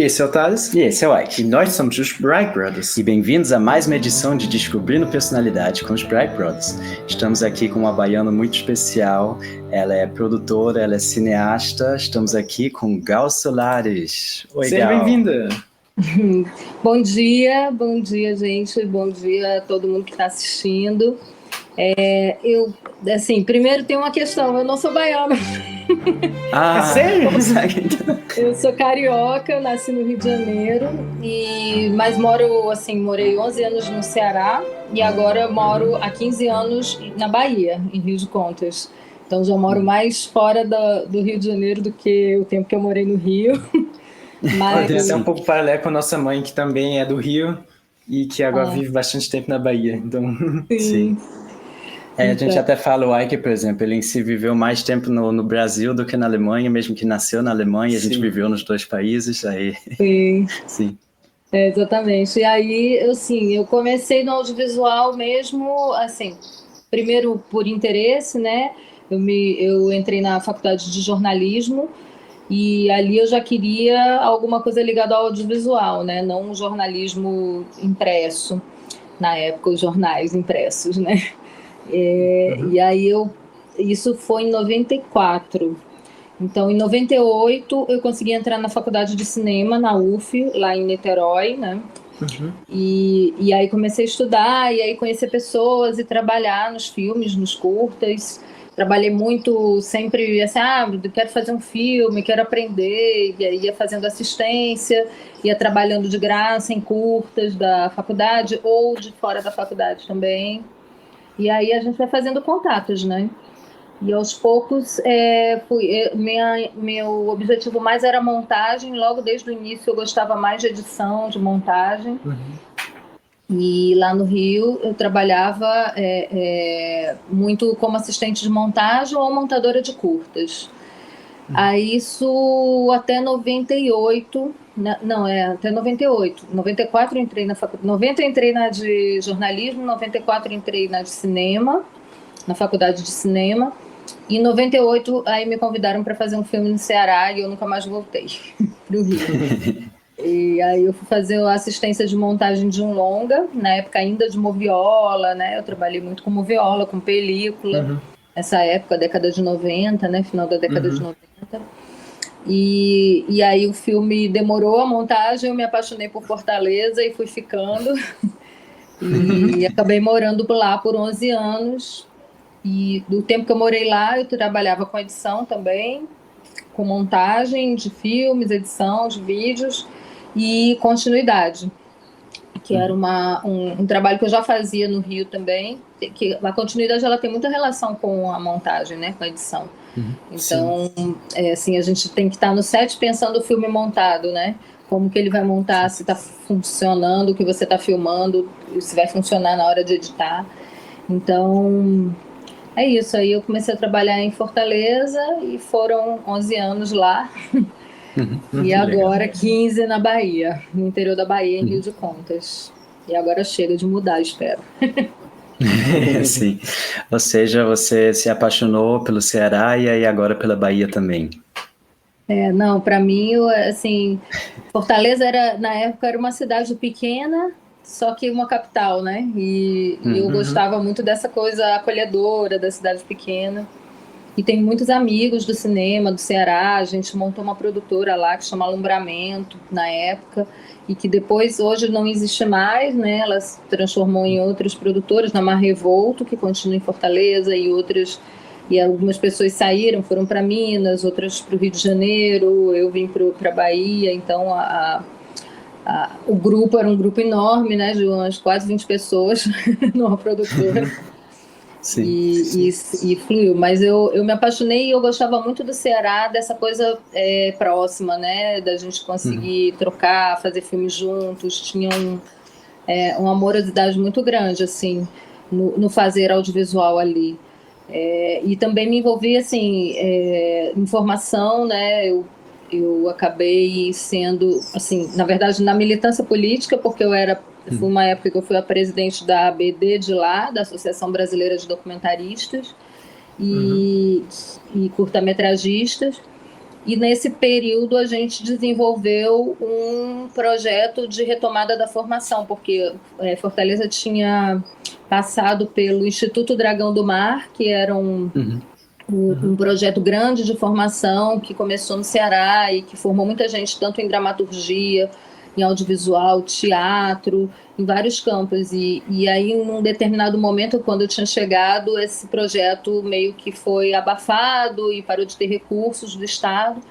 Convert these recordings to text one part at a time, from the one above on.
Esse é o Thales. E esse é o Ike. E nós somos os Bright Brothers. E bem-vindos a mais uma edição de Descobrindo Personalidade com os Bright Brothers. Estamos aqui com uma baiana muito especial. Ela é produtora, ela é cineasta. Estamos aqui com Gal Solares. Oi, Seja Gal. bem-vinda. Bom dia, gente. Bom dia a todo mundo que está assistindo. Primeiro tem uma questão, eu não sou baiana. Sério? Eu sou carioca, nasci no Rio de Janeiro, mas morei 11 anos no Ceará e agora moro há 15 anos na Bahia, em Rio de Contas. Então já moro mais fora do Rio de Janeiro do que o tempo que eu morei no Rio. Mas... Tem até um pouco paralelo com a nossa mãe, que também é do Rio e que agora vive bastante tempo na Bahia. Então... Sim. A gente até fala, o Ike, por exemplo, ele em si viveu mais tempo no Brasil do que na Alemanha, mesmo que nasceu na Alemanha, a gente viveu nos dois países. Aí... Sim. Sim. Exatamente. E aí, eu comecei no audiovisual mesmo, primeiro por interesse, né? Eu entrei na faculdade de jornalismo e ali eu já queria alguma coisa ligada ao audiovisual, né? Não um jornalismo impresso, na época os jornais impressos, né? E aí isso foi em 94. Então, em 98, eu consegui entrar na faculdade de cinema, na UF, lá em Niterói, né? E aí comecei a estudar, e aí conhecer pessoas e trabalhar nos filmes, nos curtas. Trabalhei muito, sempre assim, quero fazer um filme, quero aprender, e aí ia fazendo assistência, ia trabalhando de graça em curtas da faculdade ou de fora da faculdade também. E aí a gente vai fazendo contatos, né? E aos poucos, meu objetivo mais era montagem. Logo desde o início eu gostava mais de edição, de montagem. E lá no Rio eu trabalhava muito como assistente de montagem ou montadora de curtas. Aí isso até 98, até 98. 94 eu entrei na faculdade, 90 eu entrei na de jornalismo, 94 eu entrei na de cinema, na faculdade de cinema. E em 98 aí me convidaram para fazer um filme no Ceará e eu nunca mais voltei para o Rio. E aí eu fui fazer a assistência de montagem de um longa, na época ainda de moviola, né? Eu trabalhei muito com moviola, com película. Nessa época, década de 90, né? Final da década de 90. E aí o filme demorou a montagem, eu me apaixonei por Fortaleza e fui ficando. E acabei morando lá por 11 anos. E do tempo que eu morei lá, eu trabalhava com edição também, com montagem de filmes, edição de vídeos e continuidade, que era um trabalho que eu já fazia no Rio também, que a continuidade ela tem muita relação com a montagem, né, com a edição. Então, a gente tem que estar no set pensando o filme montado, né? Como que ele vai montar, se está funcionando, o que você está filmando, se vai funcionar na hora de editar. Então... é isso, aí eu comecei a trabalhar em Fortaleza e foram 11 anos lá. E agora 15 na Bahia, no interior da Bahia, em Rio de Contas. E agora chega de mudar, espero. Sim. Ou seja, você se apaixonou pelo Ceará e aí agora pela Bahia também. Não, para mim, Fortaleza na época era uma cidade pequena, só que uma capital, né? E eu gostava muito dessa coisa acolhedora da cidade pequena. E tem muitos amigos do cinema, do Ceará. A gente montou uma produtora lá que chama Alumbramento, na época, e que depois, hoje, não existe mais, né? Ela se transformou em outras produtoras, na Mar Revolto, que continua em Fortaleza, e algumas pessoas saíram, foram para Minas, outras para o Rio de Janeiro, eu vim para a Bahia. Então, o grupo era um grupo enorme, né, de umas quase 20 pessoas numa produtora. E fluiu, mas eu me apaixonei e eu gostava muito do Ceará, dessa coisa próxima, né, da gente conseguir trocar, fazer filmes juntos. Tinha uma amorosidade muito grande, assim, no fazer audiovisual ali. E também me envolvi, assim, em formação, né, eu acabei sendo, assim, na verdade, na militância política, porque foi uma época que eu fui a presidente da ABD de lá, da Associação Brasileira de Documentaristas e curta-metragistas. E nesse período a gente desenvolveu um projeto de retomada da formação, porque Fortaleza tinha passado pelo Instituto Dragão do Mar, que era um projeto grande de formação que começou no Ceará e que formou muita gente, tanto em dramaturgia, em audiovisual, teatro, em vários campos. E aí, num determinado momento, quando eu tinha chegado, esse projeto meio que foi abafado e parou de ter recursos do Estado.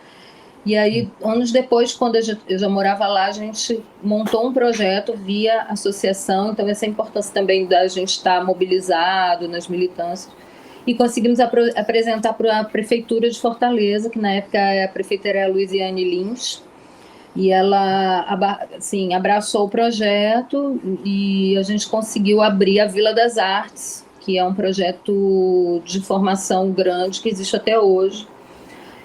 E aí, anos depois, quando eu já morava lá, a gente montou um projeto via associação, então essa é a importância também da gente estar mobilizado nas militâncias. E conseguimos apresentar para a Prefeitura de Fortaleza, que na época a prefeita era a Luiziane Lins, e ela assim, abraçou o projeto e a gente conseguiu abrir a Vila das Artes, que é um projeto de formação grande que existe até hoje.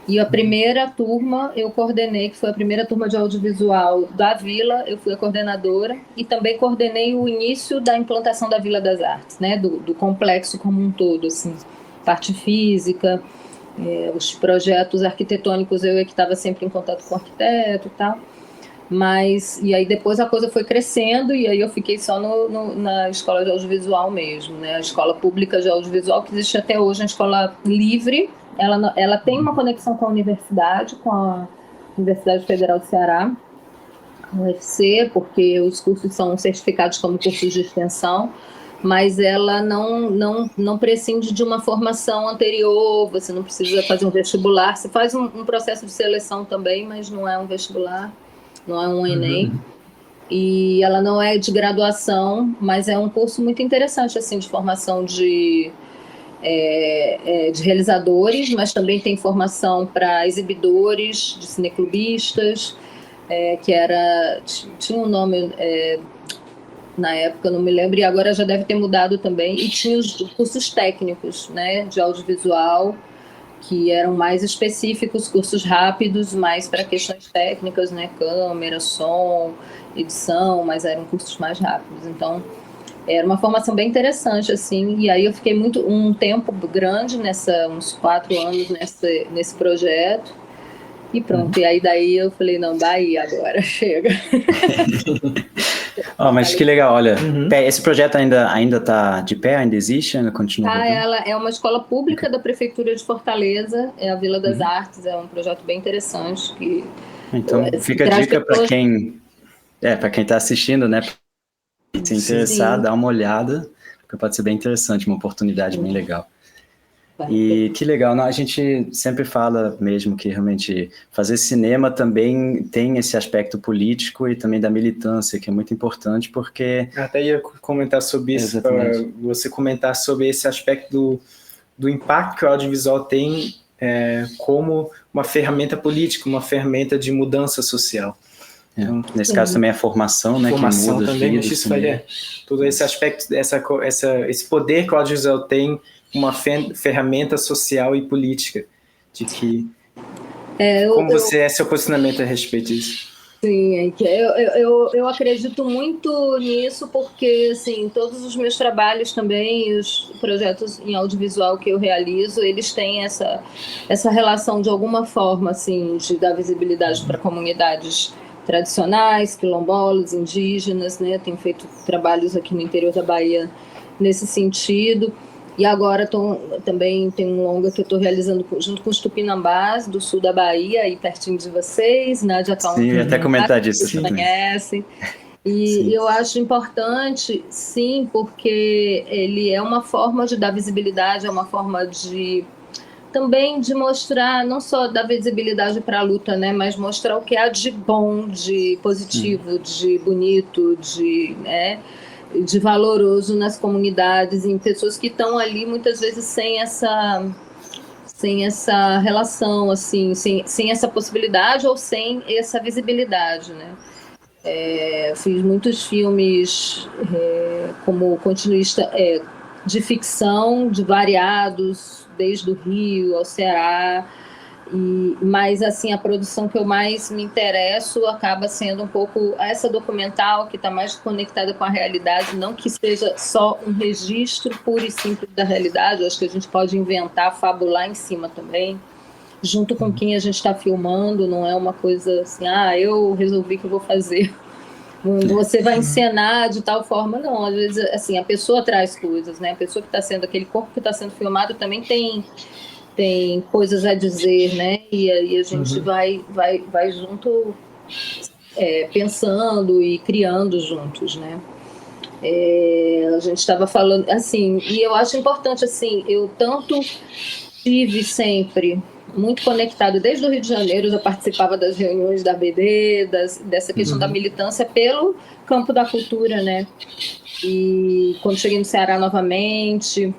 E a primeira turma eu coordenei, que foi a primeira turma de audiovisual da Vila, eu fui a coordenadora e também coordenei o início da implantação da Vila das Artes, né, do complexo como um todo, assim, parte física, os projetos arquitetônicos, eu que estava sempre em contato com o arquiteto e tal. Mas, e aí depois a coisa foi crescendo e aí eu fiquei só na escola de audiovisual mesmo, né? A escola pública de audiovisual que existe até hoje, uma escola livre, ela tem uma conexão com a universidade, com a Universidade Federal do Ceará, UFC, porque os cursos são certificados como cursos de extensão, mas ela não prescinde de uma formação anterior, você não precisa fazer um vestibular, você faz um processo de seleção também, mas não é um vestibular, não é um Enem, e ela não é de graduação, mas é um curso muito interessante, assim, de formação de realizadores, mas também tem formação para exibidores, de cineclubistas, que tinha um nome na época, não me lembro, e agora já deve ter mudado também, e tinha os cursos técnicos, né, de audiovisual, que eram mais específicos, cursos rápidos, mais para questões técnicas, né, câmera, som, edição, mas eram cursos mais rápidos. Então, era uma formação bem interessante, assim, e aí eu fiquei um tempo grande, uns 4 anos nesse projeto, e pronto. E aí daí eu falei, não, Bahia agora, chega. Mas que legal, olha, esse projeto ainda está de pé, ainda existe, ainda continua? Ela é uma escola pública da Prefeitura de Fortaleza, é a Vila das Artes, é um projeto bem interessante. Então, fica a dica para quem está assistindo, né, se interessar, dá uma olhada, porque pode ser bem interessante, uma oportunidade bem legal. E que legal, a gente sempre fala mesmo que realmente fazer cinema também tem esse aspecto político e também da militância, que é muito importante, porque... Até ia comentar sobre isso, para você comentar sobre esse aspecto do impacto que o audiovisual tem como uma ferramenta política, uma ferramenta de mudança social. Então, nesse caso também a formação, né, formação que muda também, isso todo esse aspecto, esse poder que o audiovisual tem, uma ferramenta social e política, de que você é seu posicionamento a respeito disso? Sim, eu acredito muito nisso porque, assim, todos os meus trabalhos também, os projetos em audiovisual que eu realizo, eles têm essa relação de alguma forma, assim, de dar visibilidade para comunidades tradicionais, quilombolas, indígenas, né? Tenho feito trabalhos aqui no interior da Bahia nesse sentido. E agora também tem um longa que eu estou realizando junto com os Tupinambás, do sul da Bahia, aí pertinho de vocês, Nádia Calma. Sim, eu até comentar disso. Vocês conhecem. E eu acho importante, sim, porque ele é uma forma de dar visibilidade, é uma forma também de mostrar, não só dar visibilidade para a luta, né, mas mostrar o que há de bom, de positivo, de bonito, de valoroso nas comunidades, em pessoas que estão ali muitas vezes sem essa relação, assim, sem essa possibilidade ou sem essa visibilidade, né? Fiz muitos filmes como continuista de ficção, de variados, desde o Rio ao Ceará, mas assim, a produção que eu mais me interesso acaba sendo um pouco essa documental, que está mais conectada com a realidade, não que seja só um registro puro e simples da realidade, eu acho que a gente pode inventar, fabular em cima também, junto com quem a gente está filmando, não é uma coisa assim, eu resolvi que eu vou fazer. Você vai encenar de tal forma, não. Às vezes, assim, a pessoa traz coisas, né? A pessoa que está sendo, aquele corpo que está sendo filmado também tem coisas a dizer, né? E aí a gente vai junto, pensando e criando juntos, né? A gente estava falando, assim, e eu acho importante, assim, eu tanto tive sempre muito conectado, desde o Rio de Janeiro, eu já participava das reuniões da ABD, dessa questão da militância pelo campo da cultura, né? E quando cheguei no Ceará novamente,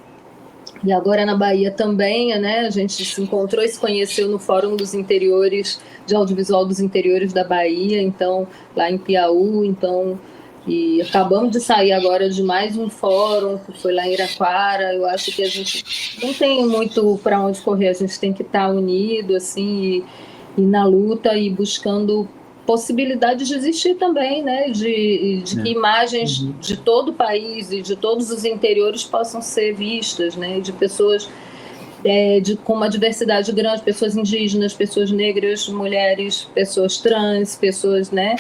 e agora na Bahia também, né? A gente se encontrou e se conheceu no Fórum dos Interiores, de Audiovisual dos Interiores da Bahia, então, lá em Piauí, então... E acabamos de sair agora de mais um fórum, que foi lá em Iraquara. Eu acho que a gente não tem muito para onde correr, a gente tem que estar unido, assim, e na luta e buscando possibilidades de existir também, né? De que imagens de todo o país e de todos os interiores possam ser vistas, né? De pessoas com uma diversidade grande, pessoas indígenas, pessoas negras, mulheres, pessoas trans, pessoas, né?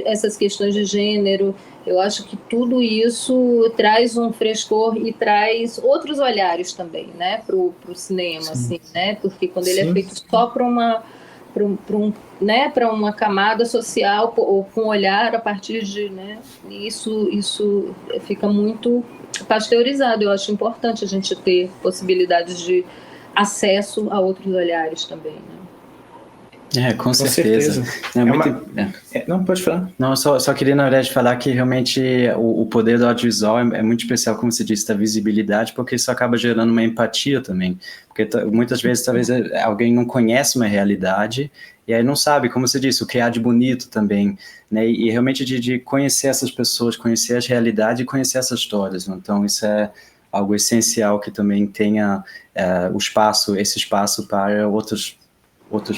Essas questões de gênero, eu acho que tudo isso traz um frescor e traz outros olhares também, né, para o cinema, assim, né, porque quando ele é feito só para uma camada social ou com um olhar a partir de, né, isso fica muito pasteurizado. Eu acho importante a gente ter possibilidades de acesso a outros olhares também, né? Com certeza. Não, pode falar. Não, só queria, na verdade, falar que realmente o poder do audiovisual é muito especial, como você disse, da visibilidade, porque isso acaba gerando uma empatia também. Porque muitas vezes, talvez, alguém não conhece uma realidade e aí não sabe, como você disse, o que há de bonito também, né? E realmente de conhecer essas pessoas, conhecer as realidades e conhecer essas histórias. Então, isso é algo essencial que também tenha esse espaço para outras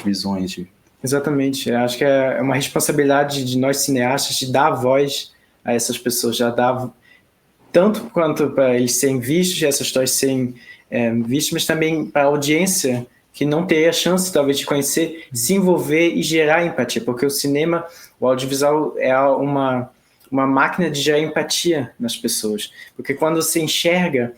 visões. Exatamente, eu acho que é uma responsabilidade de nós cineastas de dar voz a essas pessoas, já dar tanto quanto para eles serem vistos, essas histórias serem vistas, mas também para a audiência que não teria a chance talvez de conhecer, se envolver e gerar empatia, porque o cinema, o audiovisual é uma máquina de gerar empatia nas pessoas, porque quando você enxerga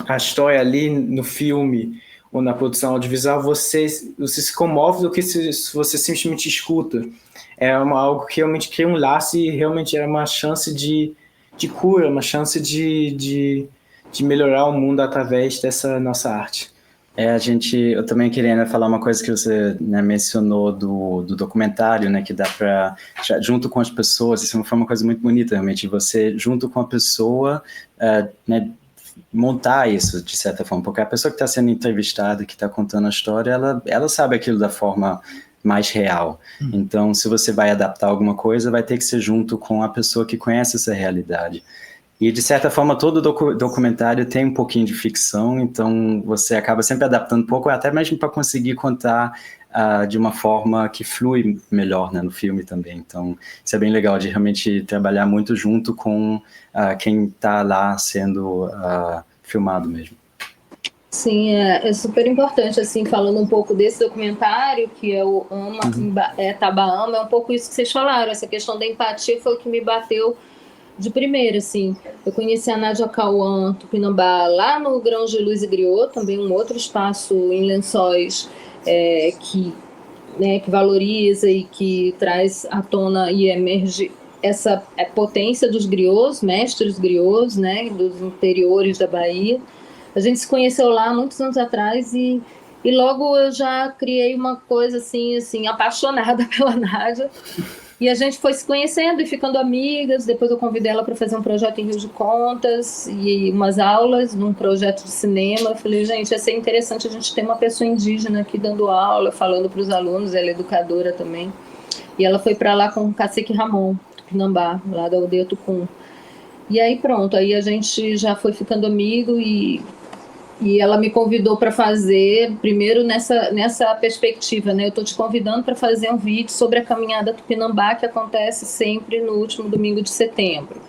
a história ali no filme ou na produção audiovisual, você se comove do que se você simplesmente escuta. É algo que realmente cria um laço e realmente é uma chance de cura, uma chance de melhorar o mundo através dessa nossa arte. Eu também queria falar uma coisa que você mencionou do documentário, né, que dá para, junto com as pessoas, isso foi uma coisa muito bonita, realmente, você, junto com a pessoa, né, montar isso, de certa forma, porque a pessoa que está sendo entrevistada, que está contando a história, ela sabe aquilo da forma mais real. Então, se você vai adaptar alguma coisa, vai ter que ser junto com a pessoa que conhece essa realidade. E, de certa forma, todo documentário tem um pouquinho de ficção, então você acaba sempre adaptando um pouco, até mesmo para conseguir contar de uma forma que flui melhor, né, no filme também. Então, isso é bem legal, de realmente trabalhar muito junto com quem está lá sendo filmado mesmo. Sim, é super importante, assim, falando um pouco desse documentário, que é o Tabaama, é um pouco isso que vocês falaram, essa questão da empatia foi o que me bateu de primeira, assim. Eu conheci a Nádia Cauã Tupinambá lá no Grãos de Luz e Griot, também um outro espaço em Lençóis que valoriza e que traz à tona e emerge essa potência dos griots, mestres griots, né, dos interiores da Bahia. A gente se conheceu lá muitos anos atrás e logo eu já criei uma coisa assim apaixonada pela Nádia. E a gente foi se conhecendo e ficando amigas. Depois eu convidei ela para fazer um projeto em Rio de Contas e umas aulas num projeto de cinema. Eu falei, gente, ia ser interessante a gente ter uma pessoa indígena aqui dando aula, falando para os alunos. Ela é educadora também. E ela foi para lá com o Cacique Ramon, Tupinambá, lá da aldeia Tucum. E aí pronto, aí a gente já foi ficando amigo e ela me convidou para fazer, primeiro nessa perspectiva, né? Eu estou te convidando para fazer um vídeo sobre a caminhada Tupinambá, que acontece sempre no último domingo de setembro.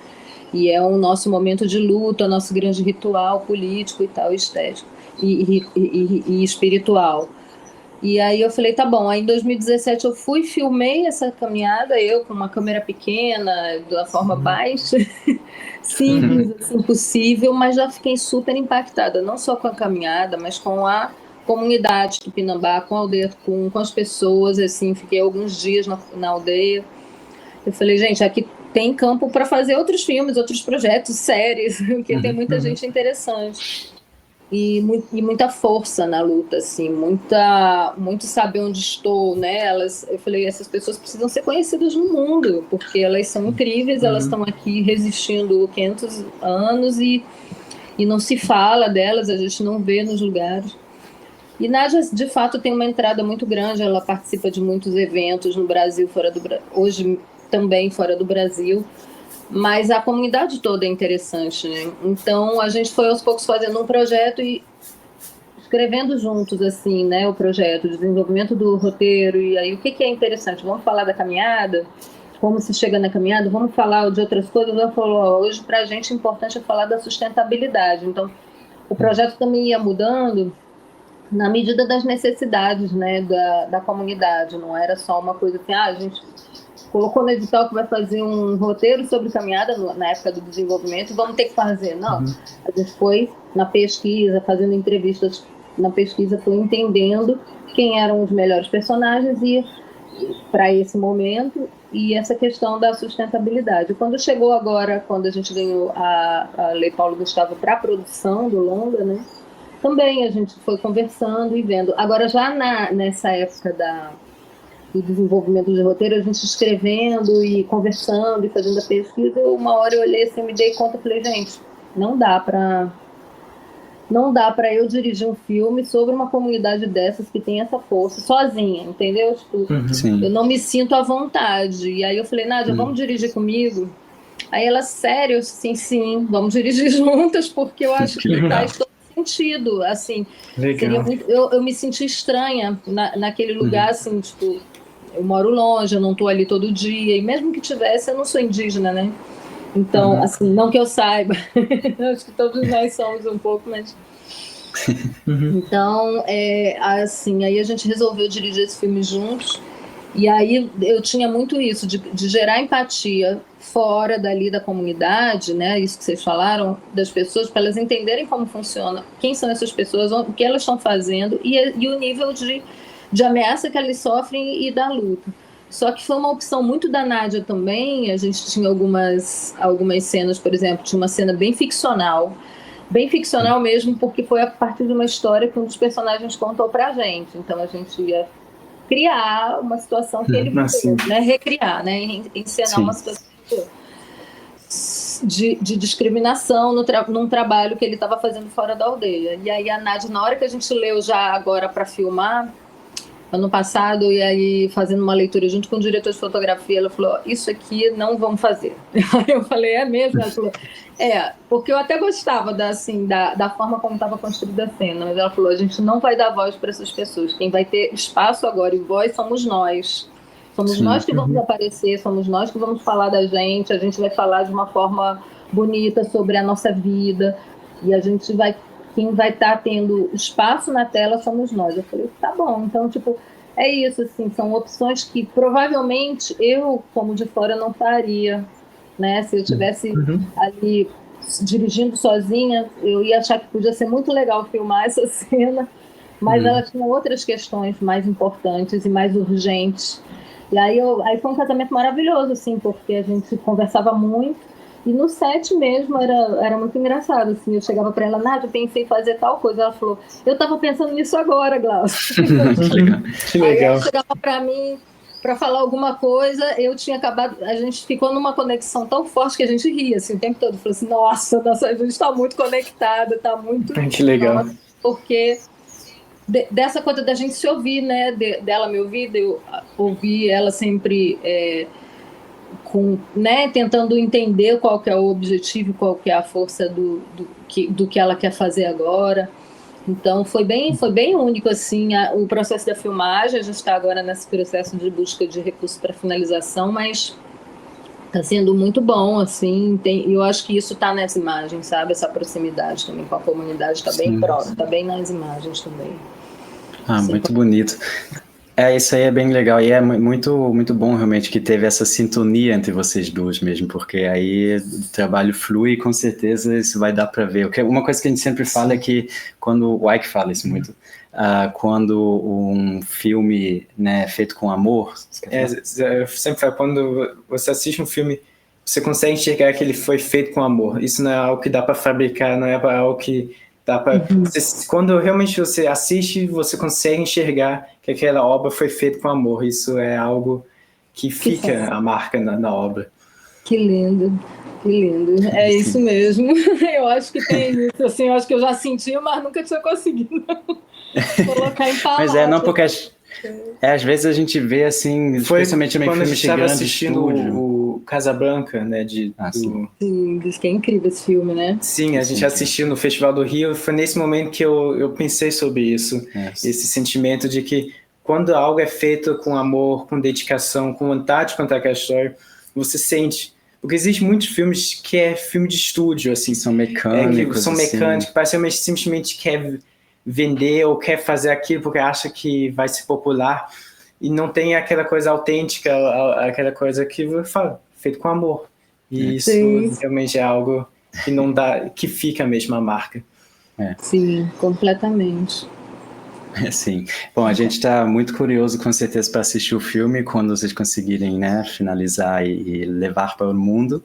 E é o nosso momento de luta, nosso grande ritual político e tal, estético e espiritual. E aí eu falei, tá bom. Aí em 2017 eu filmei essa caminhada, eu com uma câmera pequena, da forma mais simples assim, possível, mas já fiquei super impactada, não só com a caminhada, mas com a comunidade Tupinambá, com a aldeia Tucum, com as pessoas, assim, fiquei alguns dias na aldeia. Eu falei, gente, aqui tem campo para fazer outros filmes, outros projetos, séries, porque tem muita gente interessante. E muita força na luta, assim, muito saber onde estou, né? Eu falei, essas pessoas precisam ser conhecidas no mundo, porque elas são incríveis, elas estão aqui resistindo 500 anos e não se fala delas, a gente não vê nos lugares. E Nádia, de fato, tem uma entrada muito grande, ela participa de muitos eventos no Brasil, hoje também fora do Brasil, mas a comunidade toda é interessante, né? Então a gente foi aos poucos fazendo um projeto e escrevendo juntos, assim, né, o projeto, o desenvolvimento do roteiro. E aí o que é interessante? Vamos falar da caminhada, como se chega na caminhada, vamos falar de outras coisas. Ela falou, hoje pra gente é importante falar da sustentabilidade. Então o projeto também ia mudando na medida das necessidades, né, da comunidade. Não era só uma coisa assim, a gente colocou no edital que vai fazer um roteiro sobre caminhada na época do desenvolvimento, vamos ter que fazer. Não, a gente foi na pesquisa, fazendo entrevistas na pesquisa, foi entendendo quem eram os melhores personagens e para esse momento, e essa questão da sustentabilidade. Quando chegou agora, quando a gente ganhou a Lei Paulo Gustavo para a produção do longa, né, também a gente foi conversando e vendo. Agora, já nessa época do desenvolvimento de roteiro, a gente escrevendo e conversando e fazendo a pesquisa, uma hora eu olhei assim, me dei conta e falei, gente, não dá para eu dirigir um filme sobre uma comunidade dessas que tem essa força, sozinha, entendeu? Tipo, eu não me sinto à vontade. E aí eu falei, Nádia, vamos dirigir comigo? Aí ela, sério? Sim, vamos dirigir juntas, porque eu acho que faz todo sentido, assim. Seria muito, eu me senti estranha naquele lugar, assim, tipo, eu moro longe, eu não estou ali todo dia, e mesmo que tivesse, eu não sou indígena, né? Então, assim, não que eu saiba, acho que todos nós somos um pouco, mas... Então, assim, aí a gente resolveu dirigir esse filme juntos, e aí eu tinha muito isso, de gerar empatia fora dali da comunidade, né? Isso que vocês falaram, das pessoas, para elas entenderem como funciona, quem são essas pessoas, o que elas estão fazendo, e o nível de ameaça que elas sofrem e da luta. Só que foi uma opção muito da Nádia também. A gente tinha algumas cenas, por exemplo, tinha uma cena bem ficcional mesmo, porque foi a partir de uma história que um dos personagens contou pra gente. Então a gente ia criar uma situação que ele viveu, né? Recriar, né? Encenar uma situação de discriminação num trabalho que ele estava fazendo fora da aldeia. E aí a Nádia, na hora que a gente leu já agora para filmar, ano passado, e aí fazendo uma leitura junto com o diretor de fotografia, ela falou, isso aqui não vamos fazer. Aí eu falei, é mesmo? Ela falou, porque eu até gostava da forma como estava construída a cena, mas ela falou, a gente não vai dar voz para essas pessoas, quem vai ter espaço agora e voz somos nós. Somos nós que vamos aparecer, somos nós que vamos falar da gente, a gente vai falar de uma forma bonita sobre a nossa vida, e a gente vai... Quem vai estar tendo espaço na tela somos nós. Eu falei, tá bom. Então, tipo, é isso, assim, são opções que provavelmente eu, como de fora, não faria, né? Se eu estivesse ali dirigindo sozinha, eu ia achar que podia ser muito legal filmar essa cena, mas ela tinha outras questões mais importantes e mais urgentes. E aí foi um casamento maravilhoso, assim, porque a gente conversava muito. E no set mesmo era muito engraçado, assim, eu chegava para ela, Nádia, eu pensei em fazer tal coisa, ela falou, eu estava pensando nisso agora, Glaucio. Que legal. Aí ela chegava para mim para falar alguma coisa, a gente ficou numa conexão tão forte que a gente ria, assim, o tempo todo, falou assim, nossa, a gente está muito conectada, está muito... Que legal. Porque dessa coisa da gente se ouvir, né, dela me ouvir, de eu ouvir ela sempre... né, tentando entender qual que é o objetivo, qual que é a força do que ela quer fazer agora. Então foi bem único, assim, o processo da filmagem. A gente está agora nesse processo de busca de recursos para finalização, mas está sendo muito bom, assim. Eu acho que isso está nas imagens, sabe, essa proximidade também com a comunidade está bem próxima, está bem nas imagens também. Muito bonito. Isso aí é bem legal, e é muito, muito bom realmente que teve essa sintonia entre vocês duas mesmo, porque aí o trabalho flui e com certeza isso vai dar para ver. Uma coisa que a gente sempre fala é que, quando o Ike fala isso muito, quando um filme, né, é feito com amor... eu sempre falo, quando você assiste um filme, você consegue enxergar que ele foi feito com amor. Isso não é algo que dá para fabricar, não é algo que dá para... Quando realmente você assiste, você consegue enxergar que aquela obra foi feita com amor. Isso é algo que fica a marca na obra. Que lindo, que lindo. É isso mesmo. Eu acho que tem isso. Assim, eu acho que eu já senti, mas nunca tinha conseguido colocar em palavras. Mas não, porque às vezes a gente vê assim, especialmente em filmes de grande estúdio. Quando a gente estava assistindo o Casablanca, né? Sim, diz que é incrível esse filme, né? Sim, a gente assistiu no Festival do Rio. Foi nesse momento que eu pensei sobre isso. Esse sentimento de que quando algo é feito com amor, com dedicação, com vontade de contar aquela história, você sente. Porque existem muitos filmes que é filme de estúdio, assim. São mecânicos. Parece que simplesmente quer vender ou quer fazer aquilo porque acha que vai ser popular e não tem aquela coisa autêntica, aquela coisa que fala, feito com amor. E isso realmente é algo que não dá, que fica mesmo a marca. Sim, completamente. Sim. Bom, a gente está muito curioso, com certeza, para assistir o filme quando vocês conseguirem, né, finalizar e levar para o mundo.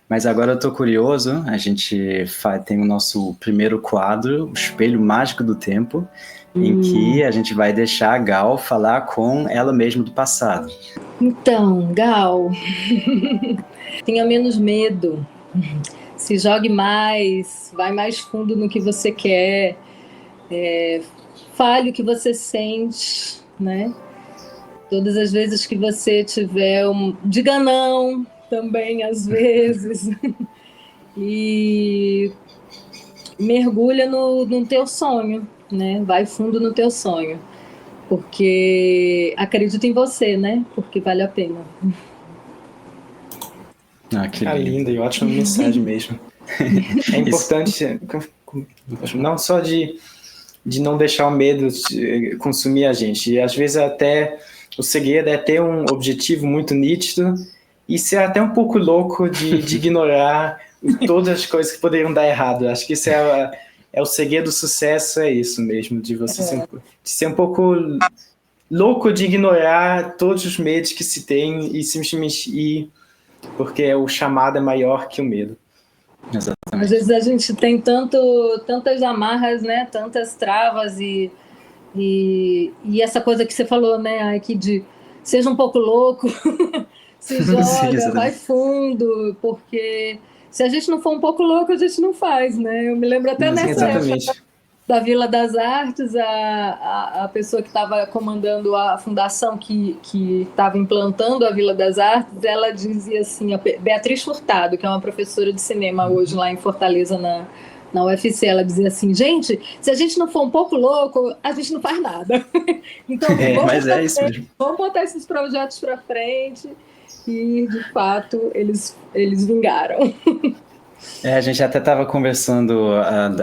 Mas agora eu estou curioso, a gente tem o nosso primeiro quadro, o Espelho Mágico do Tempo, em que a gente vai deixar a Gal falar com ela mesma do passado. Então, Gal, tenha menos medo, se jogue mais, vai mais fundo no que você quer, fale o que você sente, né? Todas as vezes que você tiver diga não também, às vezes, e mergulha no teu sonho, né? Vai fundo no teu sonho, porque acredita em você, né? Porque vale a pena. Que linda e ótima mensagem mesmo. É importante, não só de não deixar o medo consumir a gente, e às vezes até o segredo é ter um objetivo muito nítido e ser até um pouco louco de ignorar todas as coisas que poderiam dar errado. Acho que isso é o segredo do sucesso, é isso mesmo, de você ser um pouco louco de ignorar todos os medos que se tem e simplesmente ir, porque o chamado é maior que o medo. Exatamente. Às vezes a gente tem tantas amarras, né? Tantas travas e essa coisa que você falou, né, que de seja um pouco louco, se joga, vai fundo, porque se a gente não for um pouco louco, a gente não faz, né? Eu me lembro até nessa época da Vila das Artes, a pessoa que estava comandando a fundação que estava implantando a Vila das Artes, ela dizia assim, a Beatriz Furtado, que é uma professora de cinema hoje lá em Fortaleza, na UFC, ela dizia assim, gente, se a gente não for um pouco louco, a gente não faz nada. Então, vamos botar esses projetos para frente e, de fato, eles vingaram. A gente até estava conversando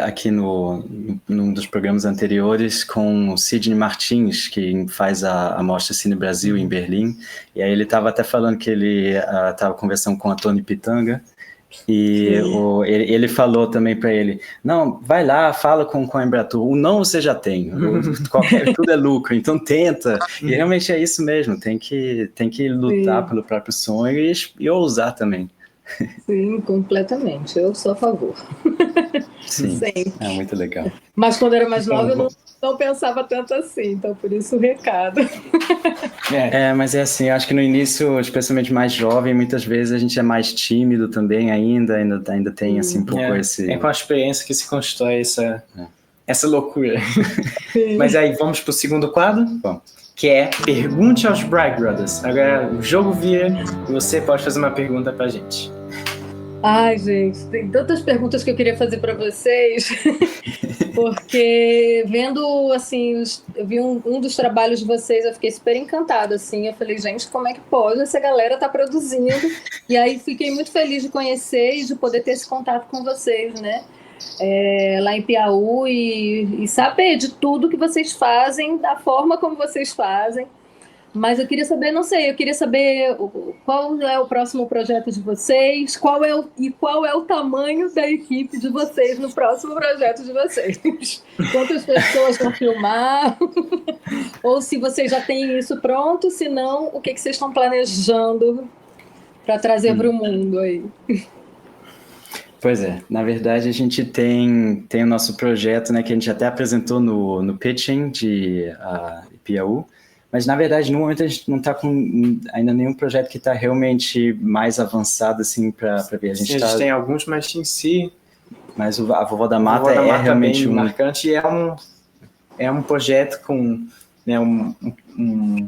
aqui num dos programas anteriores com o Sidney Martins, que faz a Mostra Cine Brasil em Berlim, e aí ele estava até falando que ele estava conversando com a Tony Pitanga, e ele falou também para ele, não, vai lá, fala com a Embratur, o não você já tem, tudo é lucro, então tenta, e realmente é isso mesmo, tem que lutar pelo próprio sonho e ousar também. Sim, completamente, eu sou a favor. Sim, é muito legal. Mas quando eu era mais nova eu não pensava tanto assim, então por isso o recado. Mas é assim, eu acho que no início, especialmente mais jovem, muitas vezes a gente é mais tímido também ainda tem assim um pouco esse... É com a experiência que se constrói essa loucura. Mas aí, vamos pro segundo quadro? Bom. Que é Pergunte aos Bright Brothers. Agora o jogo vira e você pode fazer uma pergunta pra gente. Ai, gente, tem tantas perguntas que eu queria fazer para vocês, porque vendo, assim, eu vi um dos trabalhos de vocês, eu fiquei super encantada, assim, eu falei, gente, como é que pode? Essa galera tá produzindo, e aí fiquei muito feliz de conhecer e de poder ter esse contato com vocês, né? lá em Piauí e saber de tudo que vocês fazem, da forma como vocês fazem. Mas eu queria saber, não sei, eu queria saber qual é o próximo projeto de vocês, qual é o tamanho da equipe de vocês no próximo projeto de vocês. Quantas pessoas vão filmar? Ou se vocês já têm isso pronto, se não, o que vocês estão planejando para trazer para o mundo aí? Pois é, na verdade a gente tem o nosso projeto, né, que a gente até apresentou no pitching de Piauí. Mas, na verdade, no momento a gente não está com ainda nenhum projeto que está realmente mais avançado, assim, para ver. A gente tem alguns, mas em si... Mas a Vovó da Mata é realmente bem marcante, e é um projeto com, né, um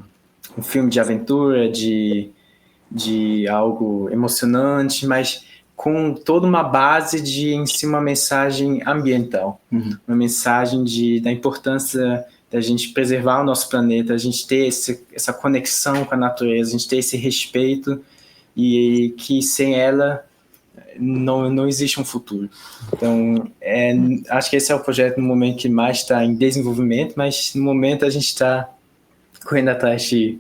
filme de aventura, de algo emocionante, mas com toda uma base de, em si, uma mensagem ambiental. Uma mensagem da importância da gente preservar o nosso planeta, a gente ter essa conexão com a natureza, a gente ter esse respeito, e que sem ela não existe um futuro. Então, acho que esse é o projeto no momento que mais está em desenvolvimento, mas no momento a gente está correndo atrás de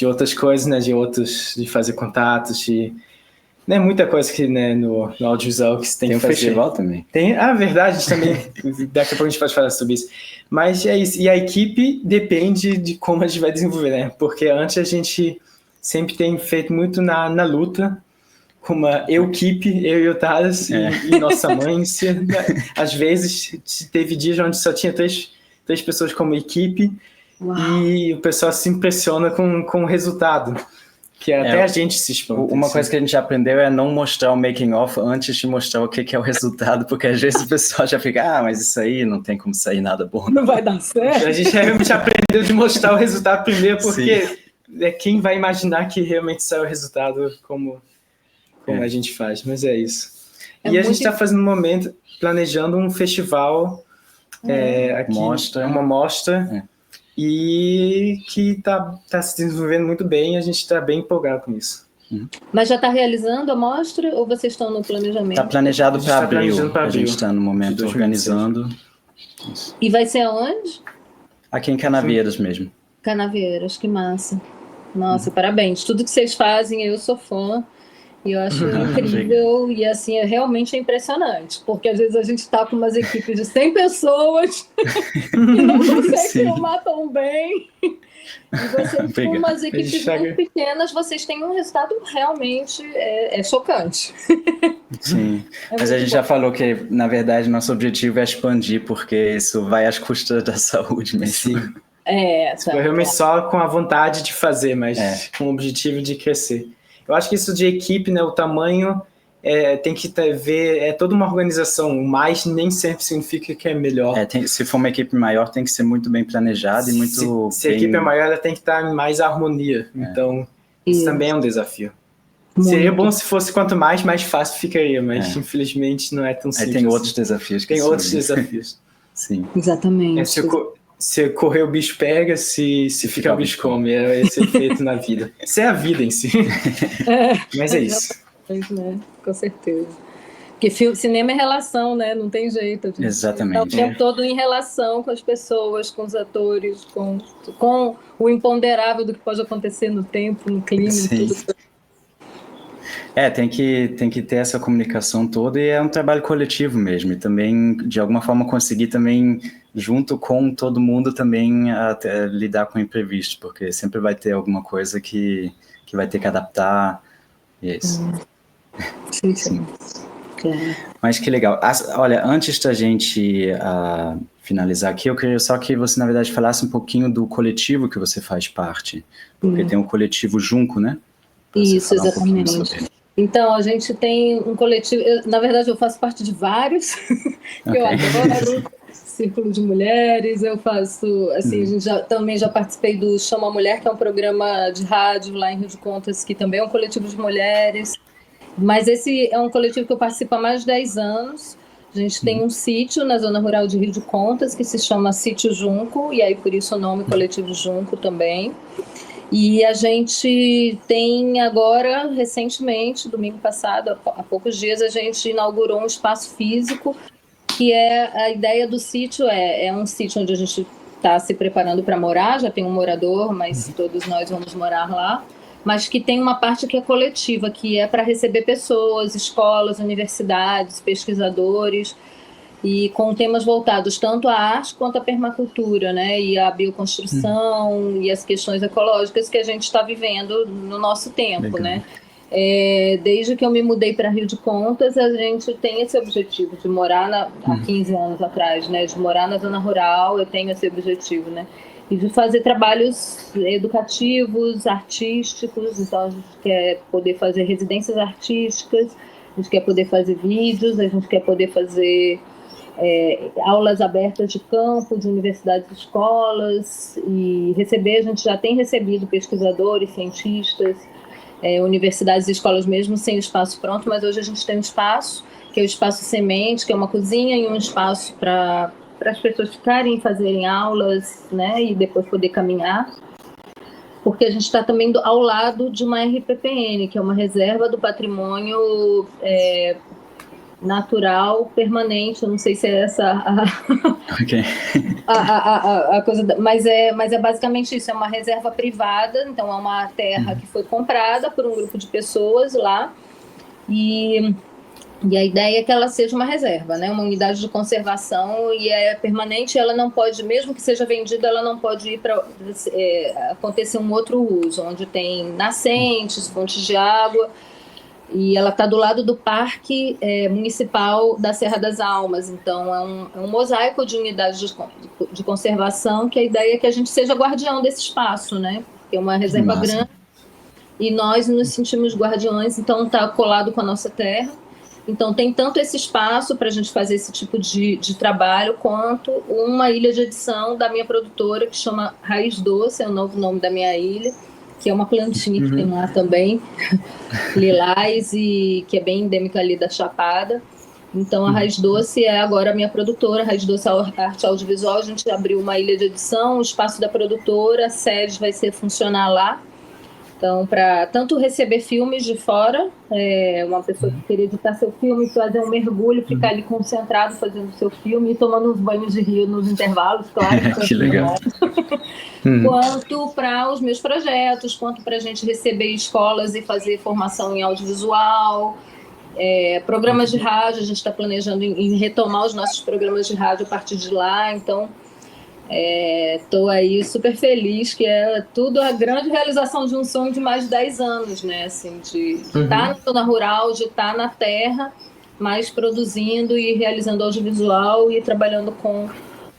outras coisas, né, de fazer contatos, né, muita coisa que, né, no audiovisual que você tem que fazer. Tem um festival também. Verdade, também. Daqui a pouco a gente pode falar sobre isso. Mas é isso. E a equipe depende de como a gente vai desenvolver, né? Porque antes a gente sempre tem feito muito na luta, como eu-equipe, eu e o Thales, e nossa mãe. Às vezes teve dias onde só tinha três pessoas como equipe. Uau. E o pessoal se impressiona com o resultado. Que até a gente se espanta. Uma coisa que a gente aprendeu é não mostrar o making of antes de mostrar o que é o resultado, porque às vezes o pessoal já fica, mas isso aí não tem como sair nada bom. Não vai dar certo. A gente realmente aprendeu de mostrar o resultado primeiro, porque quem vai imaginar que realmente sai o resultado como a gente faz, mas é isso. E a gente está fazendo um momento, planejando um festival aqui, uma mostra, e que está se desenvolvendo muito bem, e a gente está bem empolgado com isso. Mas já está realizando a mostra ou vocês estão no planejamento? Está planejado para abril. A gente está no momento organizando. E vai ser aonde? Aqui em Canavieiras mesmo. Canavieiras, que massa. Nossa, parabéns. Tudo que vocês fazem, eu sou fã. E eu acho incrível, e assim, realmente é impressionante, porque às vezes a gente está com umas equipes de 100 pessoas e não consegue filmar tão bem, e vocês com umas equipes muito pequenas, vocês têm um resultado realmente chocante. Sim, mas a gente já falou que, na verdade, nosso objetivo é expandir, porque isso vai às custas da saúde mesmo. Sim. Foi realmente só com a vontade de fazer, mas com o objetivo de crescer. Eu acho que isso de equipe, né, o tamanho tem que ver, toda uma organização, mas nem sempre significa que é melhor. Se for uma equipe maior, tem que ser muito bem planejada e muito Se a equipe é maior, ela tem que estar em mais harmonia. Então, isso também é um desafio. Muito. Seria bom se fosse quanto mais fácil ficaria, mas infelizmente não é tão simples. Tem outros desafios. Tem outros desafios. Sim. Exatamente. Se correr, o bicho pega, se ficar, o bicho come. É esse efeito na vida. Isso é a vida em si. Mas é isso. Né? Com certeza. Porque cinema é relação, né? Não tem jeito. Exatamente. Tá o tempo todo em relação com as pessoas, com os atores, com o imponderável do que pode acontecer no tempo, no clima, tudo. Tem que ter essa comunicação toda, e é um trabalho coletivo mesmo, e também, de alguma forma, conseguir também, junto com todo mundo, também lidar com imprevistos, porque sempre vai ter alguma coisa que vai ter que adaptar, e é isso. Sim. Mas que legal. Olha, antes da gente finalizar aqui, eu queria só que você, na verdade, falasse um pouquinho do coletivo que você faz parte, porque tem um coletivo Junco, né? Isso, exatamente. Então, a gente tem um coletivo, na verdade eu faço parte de vários, que eu adoro, Círculo de Mulheres, eu faço, assim, também já participei do Chama Mulher, que é um programa de rádio lá em Rio de Contas, que também é um coletivo de mulheres, mas esse é um coletivo que eu participo há mais de 10 anos, a gente tem um sítio na zona rural de Rio de Contas, que se chama Sítio Junco, e aí por isso o nome Coletivo Junco também. E a gente tem agora, recentemente, domingo passado, há poucos dias, a gente inaugurou um espaço físico, que a ideia do sítio é um sítio onde a gente está se preparando para morar, já tem um morador, mas todos nós vamos morar lá, mas que tem uma parte que é coletiva, que é para receber pessoas, escolas, universidades, pesquisadores, e com temas voltados tanto à arte quanto à permacultura, né, e à bioconstrução e as questões ecológicas que a gente está vivendo no nosso tempo. Legal. Né? Desde que eu me mudei para Rio de Contas, a gente tem esse objetivo de morar há 15 anos atrás, né, de morar na zona rural. Eu tenho esse objetivo, né, e de fazer trabalhos educativos, artísticos. Então a gente quer poder fazer residências artísticas, a gente quer poder fazer vídeos, a gente quer poder fazer aulas abertas de campo, de universidades e escolas, e a gente já tem recebido pesquisadores, cientistas, universidades e escolas mesmo sem o espaço pronto, mas hoje a gente tem um espaço, que é o Espaço Semente, que é uma cozinha e um espaço para as pessoas ficarem e fazerem aulas, né, e depois poder caminhar, porque a gente está também ao lado de uma RPPN, que é uma reserva do patrimônio natural permanente. Eu não sei se é essa a coisa, mas é basicamente isso. É uma reserva privada, então é uma terra que foi comprada por um grupo de pessoas lá, e a ideia é que ela seja uma reserva, né, uma unidade de conservação, e é permanente. Ela não pode, mesmo que seja vendida, ela não pode ir para acontecer um outro uso, onde tem nascentes, fontes de água. E ela está do lado do Parque Municipal da Serra das Almas. Então é um mosaico de unidades de conservação, que a ideia é que a gente seja guardião desse espaço, né? É uma reserva grande e nós nos sentimos guardiões, então está colado com a nossa terra. Então tem tanto esse espaço para a gente fazer esse tipo de trabalho, quanto uma ilha de edição da minha produtora, que chama Raiz Doce, é o novo nome da minha ilha, que é uma plantinha que tem lá também, lilás, e que é bem endêmica ali da Chapada. Então a Raiz Doce é agora a minha produtora, Raiz Doce Arte Audiovisual. A gente abriu uma ilha de edição, o espaço da produtora, a sede vai funcionar lá. Então, para tanto receber filmes de fora, uma pessoa que queria editar seu filme, fazer um mergulho, ficar ali concentrado fazendo seu filme e tomando uns banhos de rio nos intervalos, claro. Que legal. Quanto para os meus projetos, quanto para a gente receber escolas e fazer formação em audiovisual, programas de rádio. A gente está planejando em retomar os nossos programas de rádio a partir de lá. Então, estou aí super feliz, que é tudo a grande realização de um sonho de mais de 10 anos, né? Assim, de estar na zona rural, de estar na terra, mas produzindo e realizando audiovisual e trabalhando com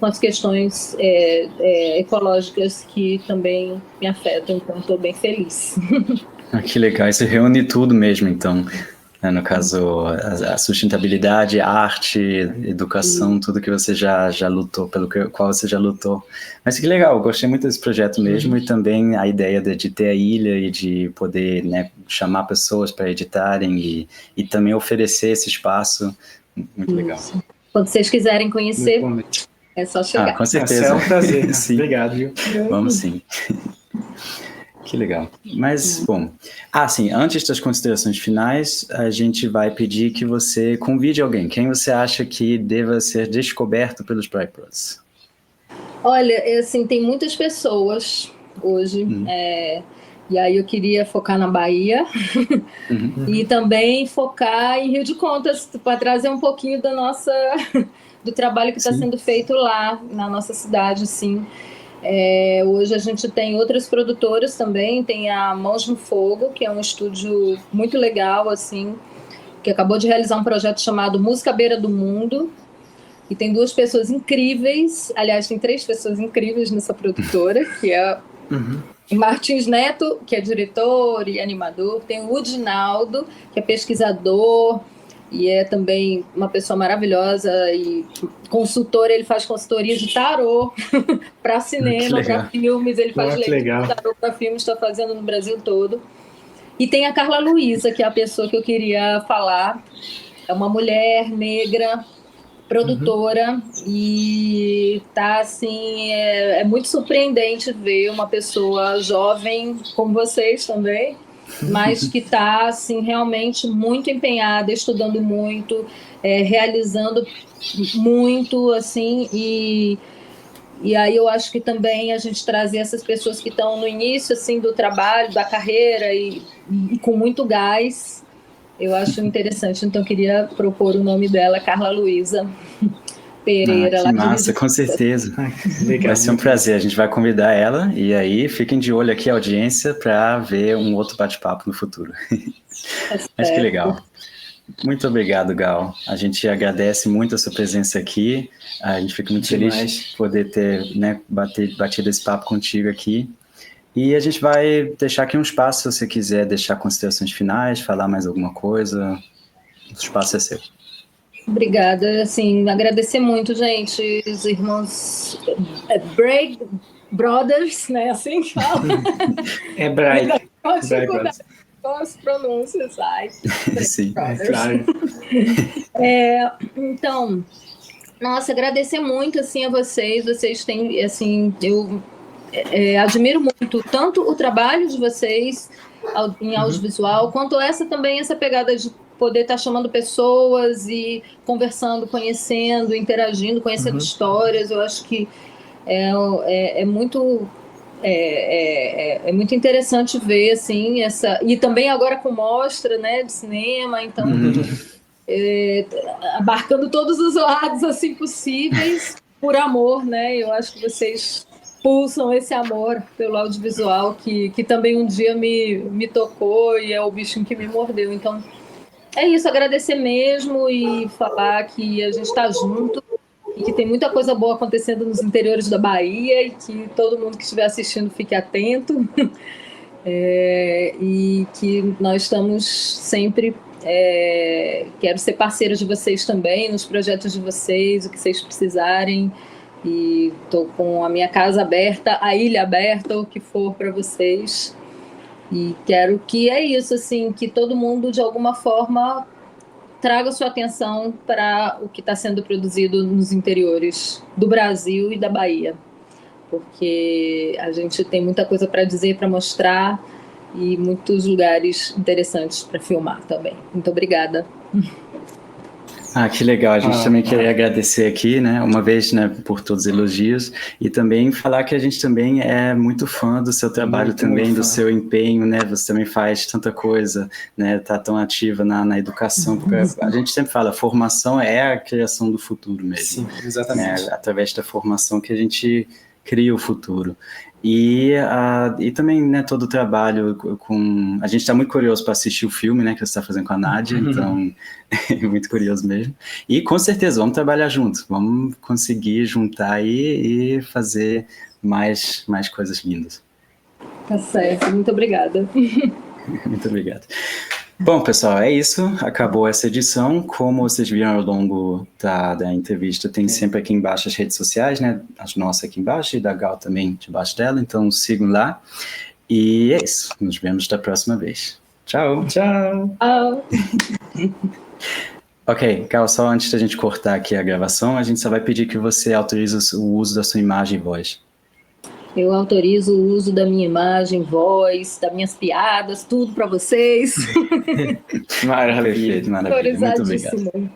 as questões ecológicas que também me afetam. Então, estou bem feliz. Que legal, isso reúne tudo mesmo, então. No caso, a sustentabilidade, a arte, educação, tudo que você já lutou, pelo qual você já lutou. Mas que legal, eu gostei muito desse projeto mesmo, e também a ideia de ter a ilha e de poder, né, chamar pessoas para editarem e também oferecer esse espaço. Muito legal. Quando vocês quiserem conhecer, é só chegar. Com certeza. É um prazer. Sim. Obrigado, viu? Vamos sim. Que legal. Mas, bom, sim, antes das considerações finais, a gente vai pedir que você convide alguém. Quem você acha que deva ser descoberto pelos Bright Brothers? Olha, assim, tem muitas pessoas hoje, e aí eu queria focar na Bahia e também focar em Rio de Contas, para trazer um pouquinho do trabalho que está sendo feito lá na nossa cidade, assim. Hoje a gente tem outras produtoras também, tem a Mãos no Fogo, que é um estúdio muito legal, assim, que acabou de realizar um projeto chamado Música à Beira do Mundo, e tem 2 pessoas incríveis, aliás, tem 3 pessoas incríveis nessa produtora, que é Martins Neto, que é diretor e animador, tem o Udinaldo, que é pesquisador, e é também uma pessoa maravilhosa e consultor. Ele faz consultoria de tarô para cinema, para filmes. Ele faz leitura de tarô para filmes, está fazendo no Brasil todo. E tem a Carla Luiza, que é a pessoa que eu queria falar. É uma mulher negra, produtora, e tá assim, é muito surpreendente ver uma pessoa jovem como vocês também, mas que está assim, realmente muito empenhada, estudando muito, realizando muito, assim, e aí eu acho que também a gente trazer essas pessoas que estão no início assim, do trabalho, da carreira, e com muito gás, eu acho interessante. Então, eu queria propor o nome dela, Carla Luísa Pereira. Que massa, com certeza. Legal. Vai ser um prazer, a gente vai convidar ela, e aí fiquem de olho aqui, audiência, para ver um outro bate-papo no futuro. Mas que legal. Muito obrigado, Gal. A gente agradece muito a sua presença aqui, a gente fica muito feliz de poder ter, né, batido esse papo contigo aqui. E a gente vai deixar aqui um espaço, se você quiser deixar considerações finais, falar mais alguma coisa, o espaço é seu. Obrigada, assim, agradecer muito, gente, os irmãos Bragg Brothers, né, assim que fala. Bragg. As pronúncias, ai. Sim, claro. Então, nossa, agradecer muito, assim, a vocês têm, assim, eu admiro muito tanto o trabalho de vocês em audiovisual, quanto essa pegada de poder estar chamando pessoas e conversando, conhecendo, interagindo, conhecendo histórias. Eu acho que é muito muito interessante ver assim e também agora com mostra, né, de cinema, então abarcando todos os lados assim possíveis por amor, né? Eu acho que vocês pulsam esse amor pelo audiovisual que também um dia me tocou e é o bichinho que me mordeu. Então é isso, agradecer mesmo e falar que a gente está junto e que tem muita coisa boa acontecendo nos interiores da Bahia e que todo mundo que estiver assistindo fique atento. E que nós estamos sempre... quero ser parceira de vocês também, nos projetos de vocês, o que vocês precisarem. E estou com a minha casa aberta, a ilha aberta, o que for para vocês. E quero que isso, assim, que todo mundo, de alguma forma, traga sua atenção para o que está sendo produzido nos interiores do Brasil e da Bahia. Porque a gente tem muita coisa para dizer, para mostrar, e muitos lugares interessantes para filmar também. Muito obrigada. Que legal, a gente também queria agradecer aqui, né, uma vez, né, por todos os elogios, e também falar que a gente também é muito fã do seu trabalho, também do seu empenho, né, você também faz tanta coisa, né, tá tão ativa na educação, porque a gente sempre fala, formação é a criação do futuro mesmo. Sim, exatamente. Né, através da formação que a gente cria o futuro. E também, né, todo o trabalho com... A gente está muito curioso para assistir o filme, né, que você está fazendo com a Nádia, então é muito curioso mesmo. E com certeza, vamos trabalhar juntos, vamos conseguir juntar aí e fazer mais coisas lindas. Tá certo, muito obrigada. Muito obrigado. Bom, pessoal, é isso. Acabou essa edição. Como vocês viram ao longo da entrevista, tem sempre aqui embaixo as redes sociais, né? As nossas aqui embaixo e da Gal também debaixo dela. Então, sigam lá. E é isso. Nos vemos da próxima vez. Tchau. Tchau. Ok, Gal, só antes da gente cortar aqui a gravação, a gente só vai pedir que você autorize o uso da sua imagem e voz. Eu autorizo o uso da minha imagem, voz, das minhas piadas, tudo para vocês. Maravilha, maravilha. Muito obrigado.